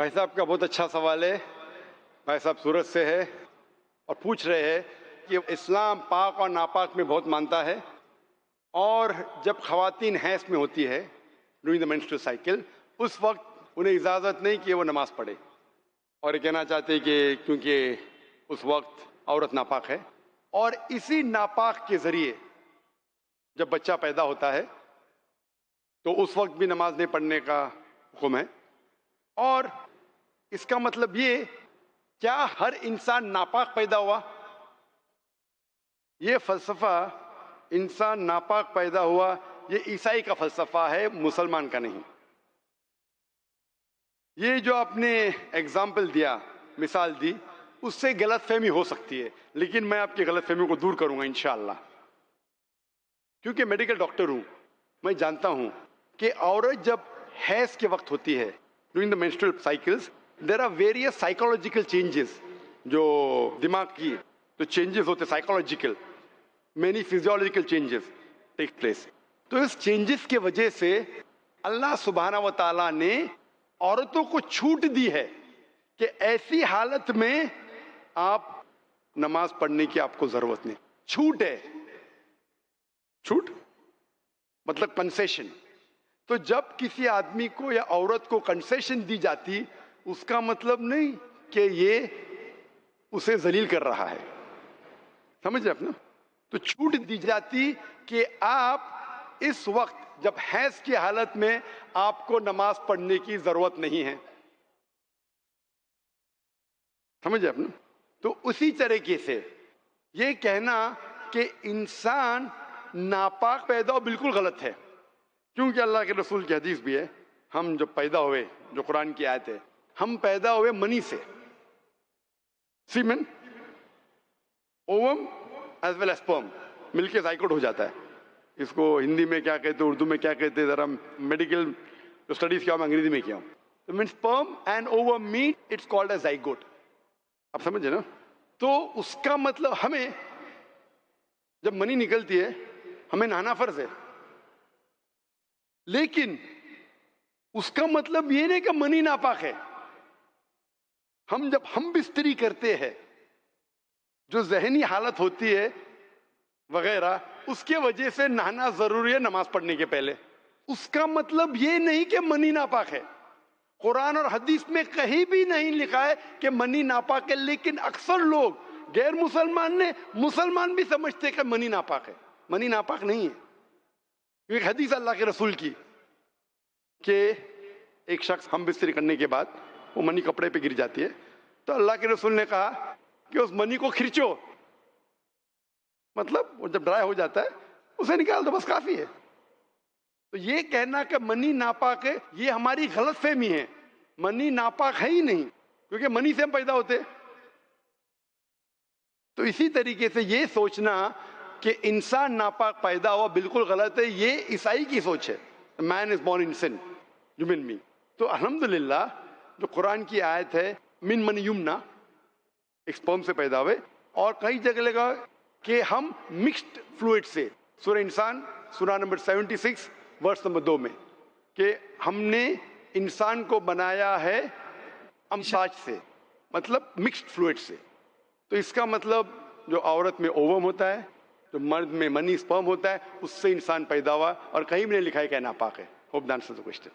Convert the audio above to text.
بھائی صاحب کا بہت اچھا سوال ہے. بھائی صاحب سورت سے ہے اور پوچھ رہے ہیں کہ اسلام پاک اور ناپاک میں بہت مانتا ہے، اور جب خواتین حیض میں ہوتی ہے ڈورنگ دا مینسٹرل سائیکل، اس وقت انہیں اجازت نہیں کہ وہ نماز پڑھے، اور یہ کہنا چاہتے ہیں کہ کیونکہ اس وقت عورت ناپاک ہے، اور اسی ناپاک کے ذریعے جب بچہ پیدا ہوتا ہے تو اس وقت بھی نماز نہیں پڑھنے کا حکم ہے. اور اس کا مطلب یہ، کیا ہر انسان ناپاک پیدا ہوا؟ یہ فلسفہ انسان ناپاک پیدا ہوا یہ عیسائی کا فلسفہ ہے، مسلمان کا نہیں. یہ جو آپ نے ایگزامپل دیا، مثال دی، اس سے غلط فہمی ہو سکتی ہے، لیکن میں آپ کی غلط فہمی کو دور کروں گا انشاءاللہ. کیونکہ میڈیکل ڈاکٹر ہوں، میں جانتا ہوں کہ عورت جب حیض کے وقت ہوتی ہے during the menstrual cycles, there are various psychological changes, جو دماغ کی جو چینجز ہوتے psychological, many physiological changes take place. تو اس چینجز کی وجہ سے اللہ سبحانہ و تعالیٰ نے عورتوں کو چھوٹ دی ہے کہ ایسی حالت میں آپ نماز پڑھنے کی آپ کو ضرورت نہیں. چھوٹ ہے، چھوٹ مطلب کنسیشن. تو جب کسی آدمی کو یا عورت کو کنسیشن دی جاتی، اس کا مطلب نہیں کہ یہ اسے ذلیل کر رہا ہے. سمجھ رہے اپنا؟ تو چھوٹ دی جاتی کہ آپ اس وقت جب حیض کی حالت میں آپ کو نماز پڑھنے کی ضرورت نہیں ہے. سمجھ رہے اپنا؟ تو اسی طریقے سے یہ کہنا کہ انسان ناپاک پیدا ہو بالکل غلط ہے، کیونکہ اللہ کے رسول کی حدیث بھی ہے، ہم جب پیدا ہوئے، جو قرآن کی آیت ہے، ہم پیدا ہوئے منی سے، semen, ovum as well as sperm مل کے زائگوٹ ہو جاتا ہے. اس کو ہندی میں کیا کہتے ہیں، اردو میں کیا کہتے ہیں، ذرا میڈیکل جو اسٹڈیز کیا ہوں میں انگریزی میں کیا ہوں. تو مین sperm and ovum meet, it's called as zygote. آپ سمجھے نا؟ تو اس کا مطلب ہمیں جب منی نکلتی ہے ہمیں نہانا فرض ہے، لیکن اس کا مطلب یہ نہیں کہ منی ناپاک ہے. جب ہم بستری کرتے ہیں، جو ذہنی حالت ہوتی ہے وغیرہ، اس کے وجہ سے نہانا ضروری ہے نماز پڑھنے کے پہلے. اس کا مطلب یہ نہیں کہ منی ناپاک ہے. قرآن اور حدیث میں کہیں بھی نہیں لکھا ہے کہ منی ناپاک ہے، لیکن اکثر لوگ غیر مسلمان بھی سمجھتے ہیں کہ منی ناپاک ہے. منی ناپاک نہیں ہے. ایک حدیث اللہ کے رسول کی کہ ایک شخص ہم بستری کرنے کے بعد وہ منی کپڑے پہ گر جاتی ہے، تو اللہ کے رسول نے کہا کہ اس منی کو کھرچو، مطلب وہ جب ڈرائی ہو جاتا ہے اسے نکال دو، بس کافی ہے. تو یہ کہنا کہ منی ناپاک ہے یہ ہماری غلط فہمی ہے. منی ناپاک ہے ہی نہیں، کیونکہ منی سے ہم پیدا ہوتے. تو اسی طریقے سے یہ سوچنا کہ انسان ناپاک پیدا ہوا بالکل غلط ہے. یہ عیسائی کی سوچ ہے، man is born in sin, human being. تو الحمدللہ جو قرآن کی آیت ہے من من یمنا، ایک سپرم سے پیدا ہوئے، اور کئی جگہ لگا کہ ہم مکسڈ فلوئڈ سے، سورہ انسان سورہ نمبر 76 ورس نمبر 2 میں، کہ ہم نے انسان کو بنایا ہے امشاج سے، مطلب مکسڈ فلوئڈ سے. تو اس کا مطلب جو عورت میں اووم ہوتا ہے، جو مرد میں منی سپرم ہوتا ہے، اس سے انسان پیدا ہوا، اور کہیں بھی نہیں لکھا ہے کہ ناپاک ہے. Hope the answers the question.